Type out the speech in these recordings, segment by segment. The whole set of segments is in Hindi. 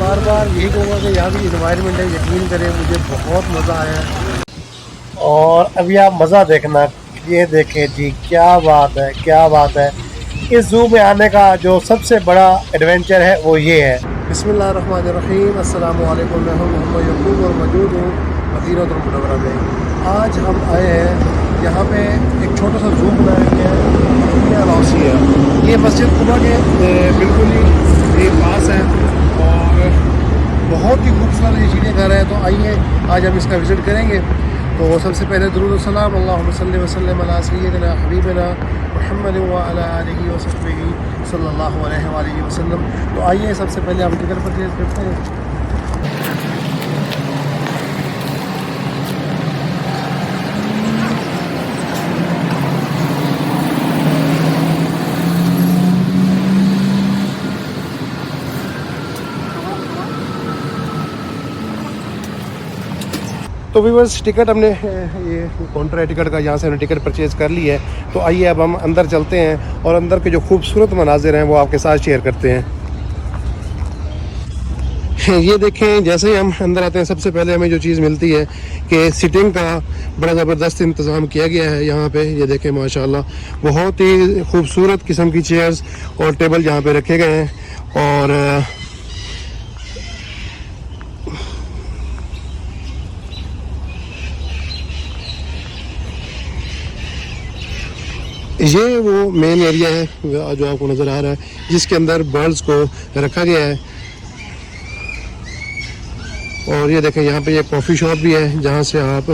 बार बार यही कहूँगा कि यहाँ भी इन्वायरमेंट है, यकीन करें मुझे बहुत मज़ा आया है। और अभी आप मज़ा देखना, ये देखें जी, क्या बात है, क्या बात है। इस ज़ू में आने का जो सबसे बड़ा एडवेंचर है वो ये है। बिस्मिल्लाहिर्रहमानिर्रहीम, अस्सलामु अलैकुम। मैं हूँ मोहम्मद यकूब और मौजूद हूँ मदीनतुल मुनव्वरा में। आज हम आए हैं यहाँ पे, एक छोटा सा ज़ू बनाया गया है लॉसिया। ये मस्जिद कुबा के बिल्कुल ही पास है और बहुत ही खूबसूरत ये चिड़ियाघर है। तो आइए आज हम इसका विज़िट करेंगे। तो सबसे पहले दुरूद सलाम अल्लाहुम्मा सल्लि व सल्लिम अला सय्यिदिना हबीबिना मुहम्मद व अला आलिहि व सहबिही सल्लल्लाहु अलैहि वसल्लम। तो आइए सबसे पहले हम टिकट परचेज़ करते हैं। तो व्यूअर्स, टिकट हमने ये काउंटर है टिकट का, यहाँ से हमने टिकट परचेज़ कर ली है। तो आइए अब हम अंदर चलते हैं और अंदर के जो खूबसूरत मनाजिर हैं वो आपके साथ शेयर करते हैं। ये देखें, जैसे ही हम अंदर आते हैं सबसे पहले हमें जो चीज़ मिलती है कि सीटिंग का बड़ा ज़बरदस्त इंतज़ाम किया गया है यहाँ पे। ये देखें माशाल्लाह, बहुत ही खूबसूरत किस्म की चेयर्स और टेबल यहाँ पे रखे गए हैं। और ये वो मेन एरिया है जो आपको नज़र आ रहा है, जिसके अंदर बर्ड्स को रखा गया है। और ये देखें, यहाँ पे ये कॉफ़ी शॉप भी है जहाँ से आप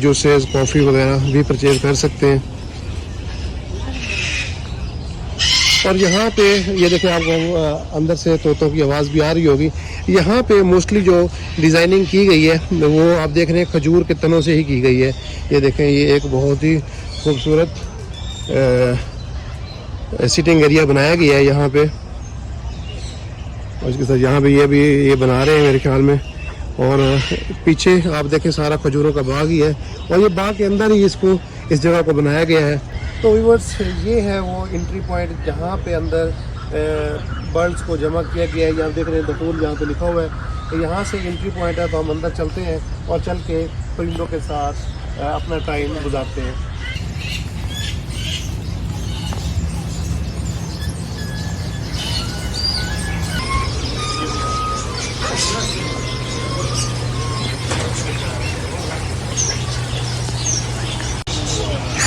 जूसेस, कॉफ़ी वगैरह भी परचेज़ कर सकते हैं। और यहाँ पे ये देखें, आपको अंदर से तोतों की आवाज़ भी आ रही होगी। यहाँ पे मोस्टली जो डिज़ाइनिंग की गई है वो आप देख रहे हैं खजूर के तनों से ही की गई है। ये देखें, ये एक बहुत ही खूबसूरत सिटिंग एरिया बनाया गया है यहाँ पे। और इसके साथ यहाँ पे ये बना रहे हैं मेरे ख्याल में। और पीछे आप देखें सारा खजूरों का बाग ही है और ये बाग के अंदर ही इसको, इस जगह को बनाया गया है। तो व्यूअर्स, ये है वो एंट्री पॉइंट जहाँ पे अंदर बर्ड्स को जमा किया गया है। यहाँ देख रहे हैं दखूल यहाँ पे लिखा हुआ है। तो यहाँ से एंट्री पॉइंट है। तो हम अंदर चलते हैं और चल के परिंदों के साथ अपना टाइम गुजारते हैं।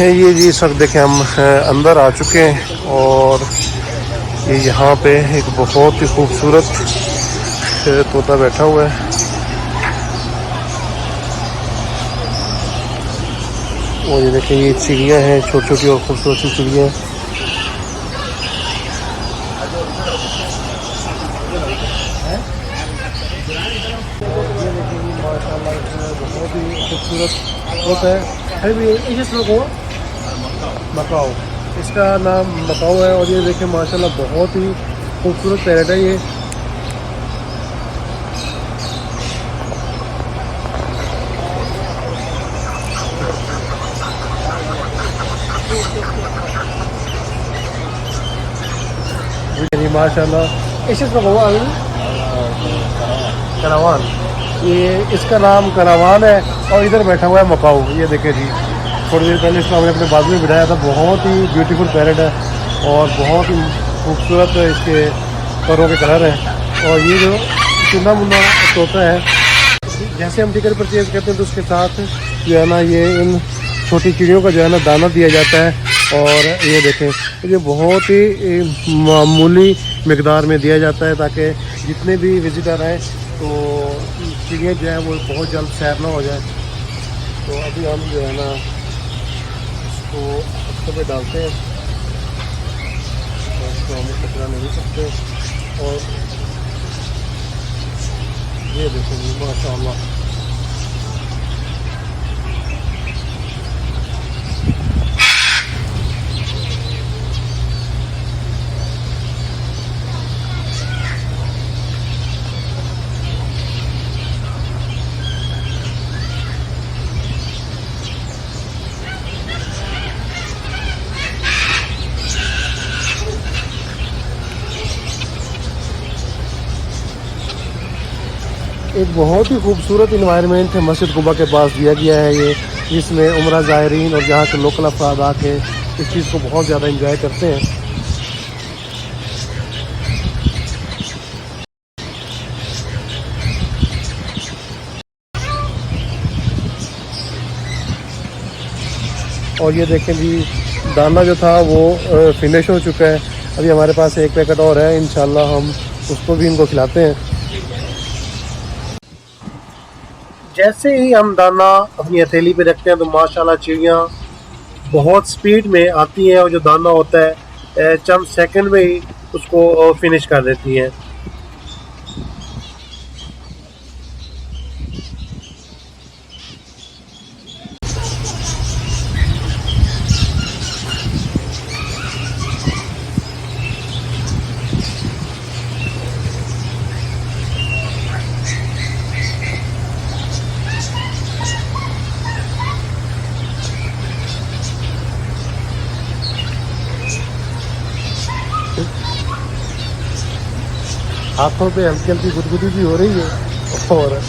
ये जी, इस वक्त देखें हम अंदर आ चुके हैं और ये यहाँ पे एक बहुत ही खूबसूरत तोता बैठा हुआ है। और ये देखें, ये चिड़ियाँ हैं, छोटी छोटी और खूबसूरत सी चिड़ियाँ। माशाल्लाह बहुत ही खूबसूरत तोता है। अरे भी इस लोगों मकाओ, इसका नाम मकाओ है। और ये देखें माशाल्लाह बहुत ही खूबसूरत पैरेट है ये। माशाल्लाह इस करावान, ये इसका नाम करावान है। और इधर बैठा हुआ है मकाओ। ये देखें जी, थोड़ी देर पहले इसको हमने अपने बाजू में बिठाया था। बहुत ही ब्यूटीफुल पैरेट है और बहुत ही खूबसूरत इसके परों के कलर हैं। और ये जो चुना मुन्ना तोता है, जैसे हम टिकट परचेज़ करते हैं तो उसके साथ जो है ना, ये इन छोटी चिड़ियों का जो है ना दाना दिया जाता है। और ये देखें, ये बहुत ही मामूली मकदार में दिया जाता है ताकि जितने भी विज़िटर आए तो चिड़िया जो है वो बहुत जल्द सैर ना हो जाए। तो अभी हम जो है ना इसको हफ्ते पे डालते हैं, तो इसको हम कचरा नहीं सकते। और ये देखेंगे माशाल्लाह, एक बहुत ही खूबसूरत इन्वायरमेंट है मस्जिद कुबा के पास दिया गया है ये, जिसमें उम्रा ज़ायरीन और यहाँ के लोकल अफराद आके इस चीज़ को बहुत ज़्यादा इंजॉय करते हैं। और ये देखें जी, दाना जो था वो फिनिश हो चुका है। अभी हमारे पास एक पैकेट और है, इंशाल्लाह हम उसको भी इनको खिलाते हैं। जैसे ही हम दाना अपनी हथेली पे रखते हैं तो माशाल्लाह चिड़ियाँ बहुत स्पीड में आती हैं और जो दाना होता है चंद सेकंड में ही उसको फिनिश कर देती हैं। हाथों पे हल्की हल्की गुदगुदी भी हो रही है। और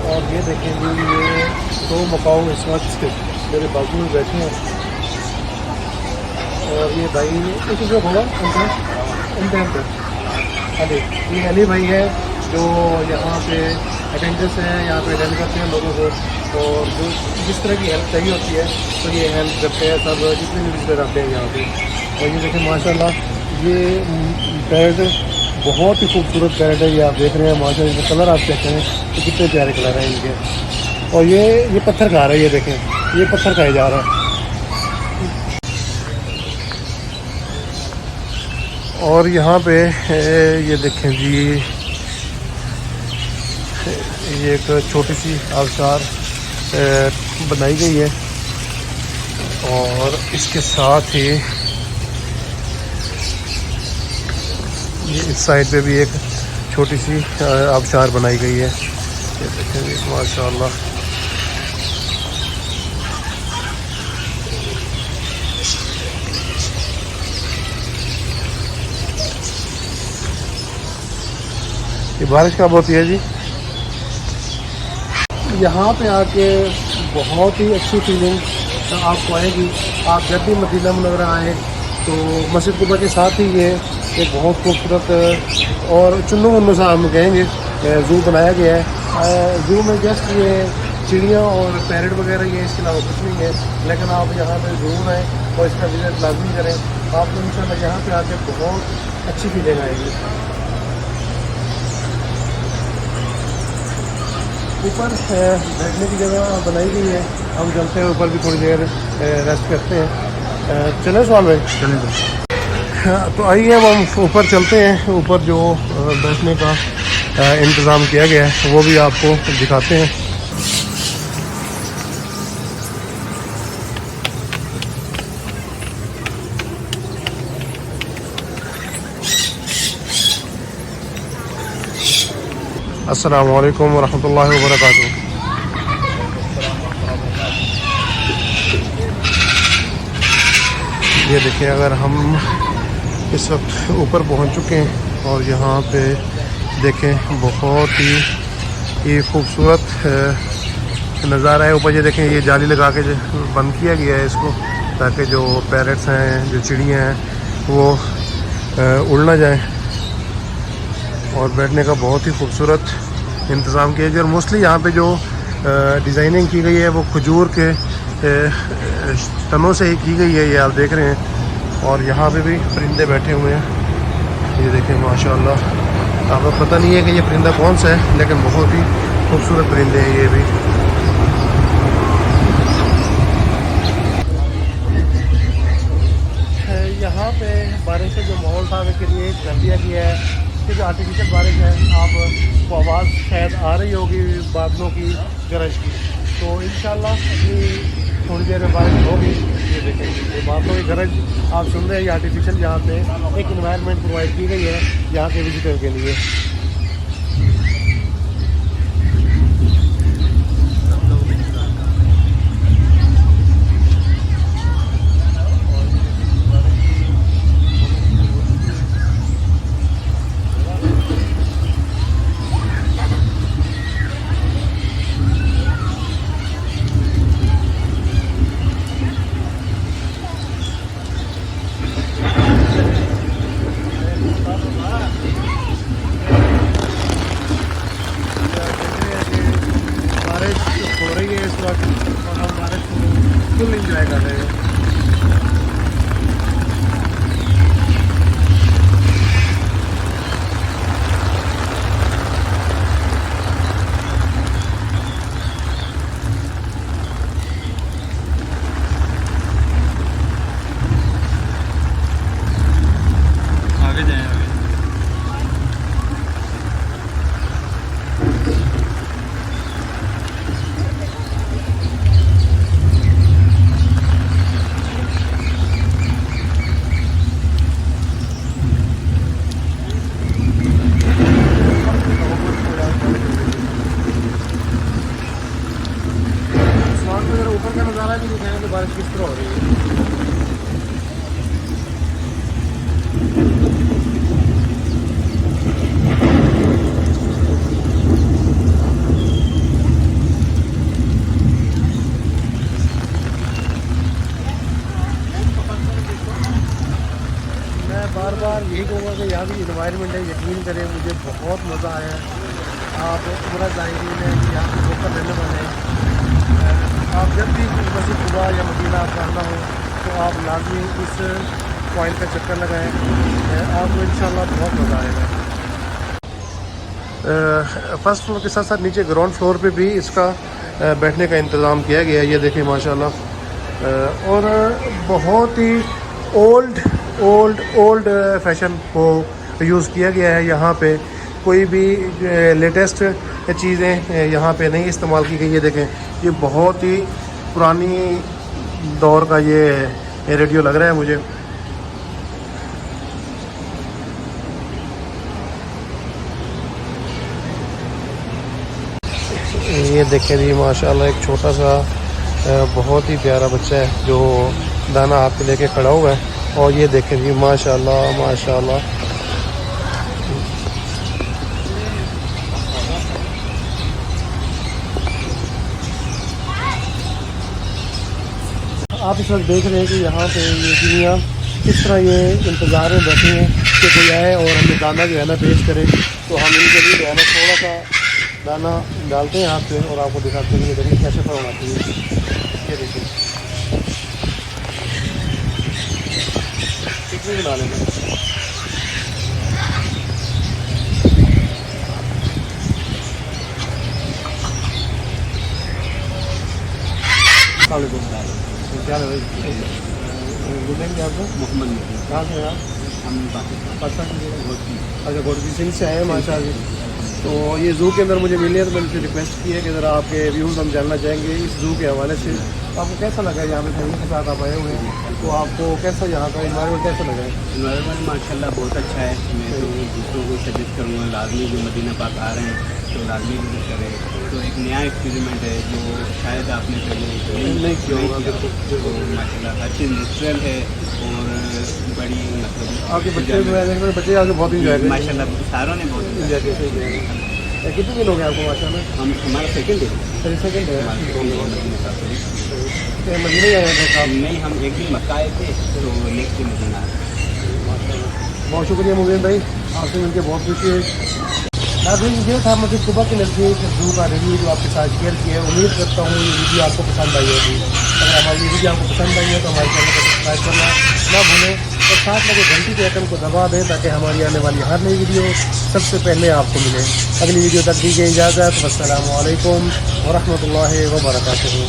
और ये देखें जी, ये दो मकाऊ इस वक्त मेरे बाजू में बैठे हैं। और ये भाई एक जो होगा अंदर अली, ये अली भाई है जो यहाँ पे अटेंडेंस है, यहाँ पे अटेंड करते हैं लोगों को, और जो जिस तरह की हेल्प चाहिए होती है तो ये हेल्प करते हैं सब जितने भी विजिटर आते हैं यहाँ पे। और ये देखें माशाल्लाह, ये पैरट बहुत ही खूबसूरत पैरट है, ये आप देख रहे हैं माशाल्लाह। इनके कलर आप चेक करें तो कितने प्यारे कलर हैं इनके। और ये पत्थर खा रहा है, ये देखें ये पत्थर खाया जा रहा है। और यहाँ पे ये देखें जी, ये एक छोटी सी आबशार बनाई गई है और इसके साथ ही ये इस साइड पे भी एक छोटी सी आबशार बनाई गई है। ये देखेंगे माशाल्लाह। ये बारिश कब होती है जी? यहाँ पे आके बहुत ही अच्छी फीलिंग आपको आएगी। आप जब भी मदीना मुनव्वरा आएँ तो मस्जिद कुबा के साथ ही ये एक बहुत खूबसूरत और चुन्नू मुन्नू सा हम कहेंगे ज़ू बनाया गया है। ज़ू में जस्ट ये चिड़ियाँ और पैरट वगैरह ये, इसके अलावा कुछ नहीं है। लेकिन आप यहाँ पे ज़रूर आएँ और इसका विज़िट लाज़मी करें। आपको इंशाल्लाह यहाँ पे आके बहुत अच्छी फीलिंग आएगी। ऊपर बैठने की जगह बनाई गई है, हम चलते हैं ऊपर भी थोड़ी देर रेस्ट करते हैं। चले सवाल भाई? चलें तो आइए अब हम ऊपर चलते हैं। ऊपर जो बैठने का इंतज़ाम किया गया है वो भी आपको दिखाते हैं। अस्सलामु अलैकुम वरहमतुल्लाहि वबरकातुहू। ये देखिए, अगर हम इस वक्त ऊपर पहुंच चुके हैं और यहाँ पे देखें बहुत ही खूबसूरत नज़ारा है। ऊपर ये देखें, ये जाली लगा के बंद किया गया है इसको, ताकि जो पैरट्स हैं, जो चिड़ियाँ हैं वो उड़ ना जाएँ। और बैठने का बहुत ही खूबसूरत इंतज़ाम किया गया। और मोस्टली यहाँ पे जो डिज़ाइनिंग की गई है वो खजूर के तनों से ही की गई है, ये आप देख रहे हैं। और यहाँ पे भी परिंदे बैठे हुए हैं, ये देखें माशाल्लाह। आपको पता नहीं है कि ये परिंदा कौन सा है, लेकिन बहुत ही खूबसूरत परिंदे हैं ये भी। यहाँ पे बारिश का जो माहौल था उसके लिए कर दिया गया है। कि जो आर्टिफिशियल बारिश है, आपको आवाज़ शायद आ रही होगी बादलों की गरज की। तो इंशाल्लाह अभी थोड़ी देर में बारिश होगी। ये देखें, ये बादलों की गरज आप सुन रहे हैं। ये आर्टिफिशियल यहाँ पे एक इन्वायरमेंट प्रोवाइड की गई है यहाँ के विजिटर के लिए। हो रही है इस वक्त और हम बारिश को फुल इंजॉय कर रहे हैं। आगे जाएं आगे। ऊपर का नज़ारा भी दिखाएं तो बारिश किस तरह हो रही है। मैं बार बार यही कहूँगा कि यहाँ भी इन्वायरमेंट है, यकीन करें मुझे बहुत मज़ा आया। आप पूरा जायरीन है कि यहाँ पे लोकल रहने वाले हैं। आप जब भी मस्जिद कुबा या मदीना आप जाना हो तो आप लाजमी इस पॉइंट का चक्कर लगाएं, आपको इंशाल्लाह बहुत मज़ा आएगा। फर्स्ट फ्लोर के साथ साथ नीचे ग्राउंड फ्लोर पे भी इसका बैठने का इंतज़ाम किया गया है। ये देखिए माशाल्लाह, और बहुत ही ओल्ड फैशन को यूज़ किया गया है। यहाँ पे कोई भी लेटेस्ट चीज़ें यहाँ पे नहीं इस्तेमाल की गई। ये देखें, ये बहुत ही पुरानी दौर का ये रेडियो लग रहा है मुझे। ये देखें जी माशाल्लाह, एक छोटा सा बहुत ही प्यारा बच्चा है जो दाना हाथ पे लेके खड़ा हुआ है। और ये देखें जी माशाल्लाह माशाल्लाह, आप इस वक्त देख रहे हैं कि यहाँ पे ये चिड़ियाँ किस तरह ये इंतज़ार में बैठी हैं कि कोई आए और हमें दाना जो है ना पेश करे। तो हम इनके लिए जो है ना थोड़ा सा दाना डालते हैं यहाँ पे और आपको दिखाते हैं। ये देखिए कैसे फरमाती है, ये देखिए कितनी डालें। क्या है मिलेंगे आपको? मोहम्मद कहाँ से हैं आप? हम पाकिस्तान अच्छा, गोरजी सिंह से आए माशाल्लाह। तो ये ज़ू के अंदर मुझे मिले तो मैंने उनसे रिक्वेस्ट की है कि ज़रा आपके व्यूज़ हम जानना चाहेंगे इस ज़ू के हवाले से। आपको कैसा लगा यहाँ पे फैमिली के साथ आप आए हुए हैं, तो आपको कैसा यहाँ का इन्वायरमेंट कैसा लगा? इन्वायरमेंट माशाल्लाह बहुत अच्छा है। मैं तो दूसरों को सजेस्ट करूँगा लाजमी जो मदीना पाक आ रहे हैं तो लाजमी विजिट करें। तो एक नया एक्सपेरिमेंट है जो शायद आपने पहले नहीं किया होगा। तो माशाल्लाह हर चीज़ नेचुरल है और बड़ी मतलब आपके बच्चे बच्चे आगे बहुत इंजॉय करें माशाल्लाह, सारों ने बहुत इंजॉय किया। कितने दिन हो गए आपको माशाल्लाह? हम हमारा सेकंड है। सेकंड है मदीना मदीना ही आए थे साहब? नहीं, हम एक दिन मक्का आए थे तो नेक्स्ट दिन मदीना आए। बहुत शुक्रिया मुबीन भाई, आपसे मिलकर बहुत खुशी है। नाज़रीन, ये था मस्जिद कुबा के नज़दीक ज़ू का रिव्यू जो आपके साथ शेयर किया है। उम्मीद करता हूँ ये वीडियो आपको पसंद आई होगी। अगर हमारी वीडियो आपको पसंद आई है तो हमारे चैनल को सब्सक्राइब करना ना भूलें और साथ लगे घंटी के आइकन को दबा दें ताकि हमारी आने वाली हर नई वीडियो सबसे पहले आपको मिले। अगली वीडियो तक दीजिए इजाज़त। वस्सलामु अलैकुम व रहमतुल्लाहि व बरकातुहू।